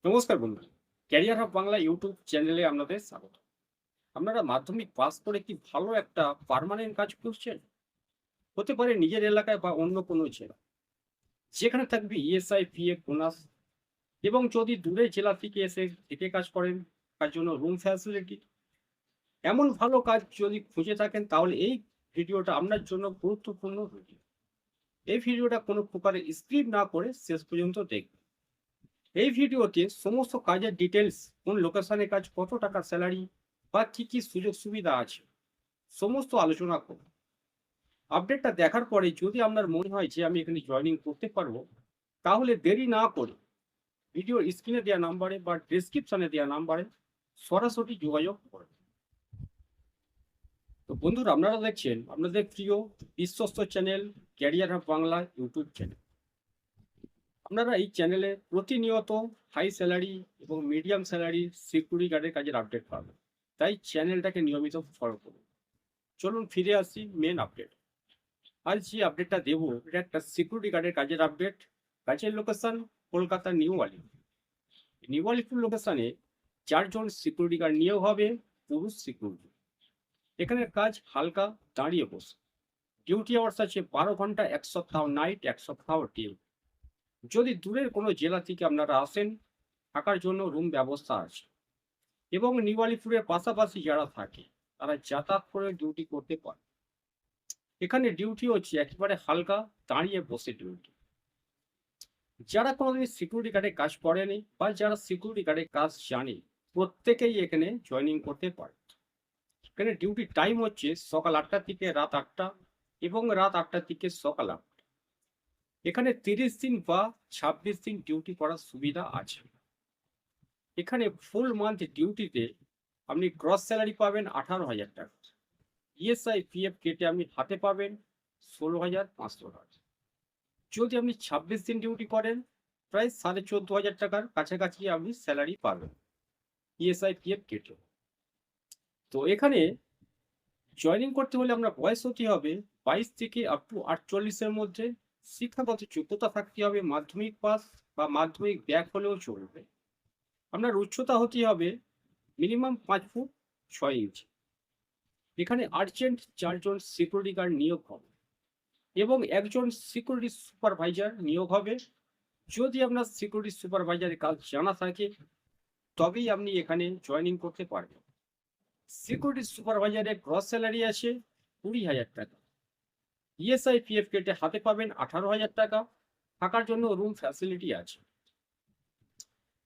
নমস্কার বন্ধু। Career hub Bangla YouTube চ্যানেলে আপনাদের স্বাগত। আপনারা মাধ্যমিক পাস করে কি ভালো একটা পার্মানেন্ট কাজ খুঁজছেন? হতে পারে নিজের এলাকায় বা অন্য কোনো জেলা, যেখানে থাকবে ইএসআই, পিএফ বোনাস, এবং যদি দূরের জেলা থেকে এসে থেকে কাজ করেন, তার জন্য রুম ফ্যাসিলিটি। এমন ভালো কাজ যদি খুঁজে থাকেন, তাহলে এই ভিডিওটা আপনার জন্য গুরুত্বপূর্ণ ভিডিও। এই ভিডিওটা কোনো প্রকারের স্ক্রিপ না করে শেষ পর্যন্ত দেখবেন। এই ভিডিওতে সমস্ত কাজের ডিটেলস, কোন লোকেশনে কাজ, কত টাকা স্যালারি বা কি কি সুযোগ সুবিধা আছে, সমস্ত আলোচনা করব। আপডেটটা দেখার পরে যদি আপনার মনে হয় যে আমি এখানে জয়েনিং করতে পারবো, তাহলে দেরি না করে ভিডিওর স্ক্রিনে দেওয়া নাম্বারে বা ডেসক্রিপশনে দেওয়া নাম্বারে সরাসরি যোগাযোগ করুন। তো বন্ধুরা, আপনারা দেখছেন আপনাদের প্রিয় বিশ্বস্ত channel career hub Bangla YouTube channel. আপনারা এই চ্যানেলে প্রতিনিয়ত হাই স্যালারি এবং মিডিয়াম স্যালারি সিকিউরিটি গার্ডের কাজের আপডেট পাবেন, তাই চ্যানেলটাকে নিয়মিত ফলো করুন। চলুন ফিরে আসি মেন আপডেট। আজ যে আপডেটটা দেবো, এটা একটা সিকিউরিটি গার্ডের কাজের আপডেট। কাজের লোকেশন কলকাতার নিউ আলিপুর। নিউ আলিপুর লোকেশনে 4 জন সিকিউরিটি গার্ড নিয়োগ হবে, পুরুষ সিকিউরিটি। এখানে কাজ হালকা, দাঁড়িয়ে বসে। ডিউটি আওয়ার্স আছে 12 ঘন্টা, 1 সপ্তাহ নাইট, 1 সপ্তাহ ডে। যদি দূরের কোনো জেলা থেকে আপনারা আসেন, থাকার জন্য রুম ব্যবস্থা আছে, এবং নিউ আলিপুরের পাশাপাশি যারা থাকে তারা যাতায়াত করে ডিউটি করতে পারে। এখানে ডিউটি হচ্ছে একেবারে হালকা, দাঁড়িয়ে বসে ডিউটি। যারা কোনোদিন সিকিউরিটি গার্ডে কাজ করেনি বা যারা সিকিউরিটি গার্ডে কাজ জানে, প্রত্যেকেই এখানে জয়েনিং করতে পারে। এখানে ডিউটি টাইম হচ্ছে সকাল 8টা থেকে রাত 8টা, এবং রাত 8টা থেকে সকাল 8টা। এখানে 30 দিন বা 26 দিন ডিউটি করার সুবিধা আছে। এখানে ফুল মান্থ ডিউটিতে আপনি গ্রস স্যালারি পাবেন 18,000 টাকা। ইএসআই, পিএফ কেটে আপনি হাতে পাবেন 16,500 টাকা। যদি আপনি 26 দিন ডিউটি করেন, প্রায় 14,500 টাকার কাছাকাছি আপনি স্যালারি পাবেন, ইএসআই, পিএফ কেটে। তো এখানে জয়েনিং করতে হলে আপনার বয়স হতে হবে 22 থেকে আপ টু 48-এর মধ্যে। শিক্ষাগত যোগ্যতা থাকতে হবে মাধ্যমিক পাস বা মাধ্যমিক ব্যাক হলেও চলবে। আপনার উচ্চতা হতে হবে মিনিমাম 5 ফুট 6 ইঞ্চি। এখানে আর্জেন্ট 4 জন সিকিউরিটি গার্ড নিয়োগ হবে, এবং একজন সিকিউরিটি সুপারভাইজার নিয়োগ হবে। যদি আপনার সিকিউরিটি সুপারভাইজারের কাজ জানা থাকে, তবেই আপনি এখানে জয়েনিং করতে পারবেন। সিকিউরিটি সুপারভাইজারের গ্রস স্যালারি আছে 20,000 টাকা। ইএসআই, পিএফ কেটে হাতে পাবেন 18,000 টাকা। থাকার জন্য রুম ফ্যাসিলিটি আছে।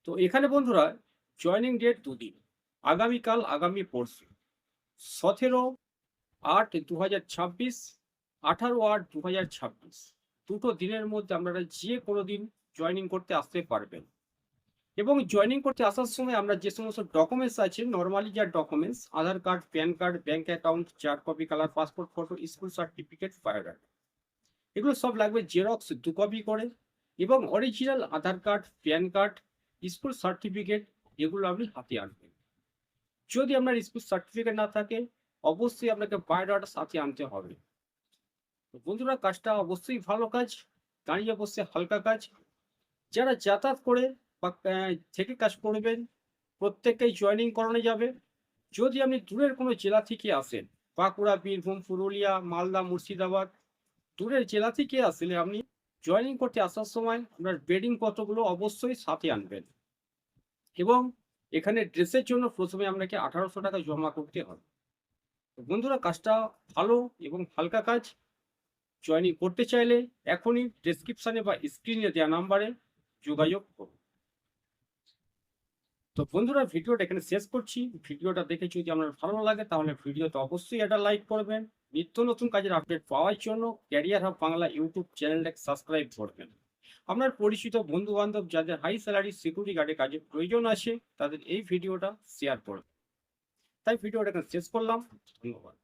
তো এখানে বন্ধুরা, জয়েনিং ডেট দুদিন, আগামীকাল, আগামী পরশু, 17/8/2026, 18/8/2026, দুটো দিনের মধ্যে আপনারা যে কোনো দিন জয়েনিং করতে আসতে পারবেন। এবং জয়েনিং করতে আসার সময় আমরা যে সমস্ত ডকুমেন্টস আছে, নর্মালি যা documents, Aadhaar card, PAN card, bank account, 4 copy colour passport photo, school certificate, biodata, এগুলো সব লাগবে জেরক্স 2 কপি করে। এবং original Aadhaar card, PAN card, school certificate, এগুলো আপনি হাতে আনবেন। যদি আপনার স্কুল সার্টিফিকেট না থাকে, অবশ্যই আপনাকে বায়োডাটা সাথে আনতে হবে। তো বন্ধুরা, কাজটা অবশ্যই ভালো কাজ, দাঁড়িয়ে বসে হালকা কাজ। যারা যাতায়াত করে বা থেকে কাজ করবেন, প্রত্যেককেই জয়েনিং করানো যাবে। যদি আপনি দূরের কোনো জেলা থেকে আসেন, বাঁকুড়া, বীরভূম, পুরুলিয়া, মালদা, মুর্শিদাবাদ, দূরের জেলা থেকে আসলে আপনি জয়েনিং করতে আসার সময় আপনার বেডিং পত্রগুলো অবশ্যই সাথে আনবেন। এবং এখানে ড্রেসের জন্য প্রথমে আপনাকে 1800 টাকা জমা করতে হবে। তো বন্ধুরা, কাজটা ভালো এবং হালকা কাজ। জয়েনিং করতে চাইলে এখনই ডেসক্রিপশনে বা স্ক্রিনে দেওয়া নাম্বারে যোগাযোগ করুন। তো বন্ধুরা, ভিডিওটা এখানে শেষ করছি। ভিডিওটা দেখে যদি আপনার ভালো লাগে, তাহলে ভিডিওতে অবশ্যই একটা লাইক করবেন। নিত্য নতুন কাজের আপডেট পাওয়ার জন্য ক্যারিয়ার হাব বাংলা ইউটিউব চ্যানেলটাকে সাবস্ক্রাইব করবেন। আপনার পরিচিত বন্ধু বান্ধব যাদের হাই স্যালারি সিকিউরিটি গার্ডের কাজে প্রয়োজন আছে, তাদের এই ভিডিওটা শেয়ার করবেন। তাই ভিডিওটা এখানে শেষ করলাম। ধন্যবাদ।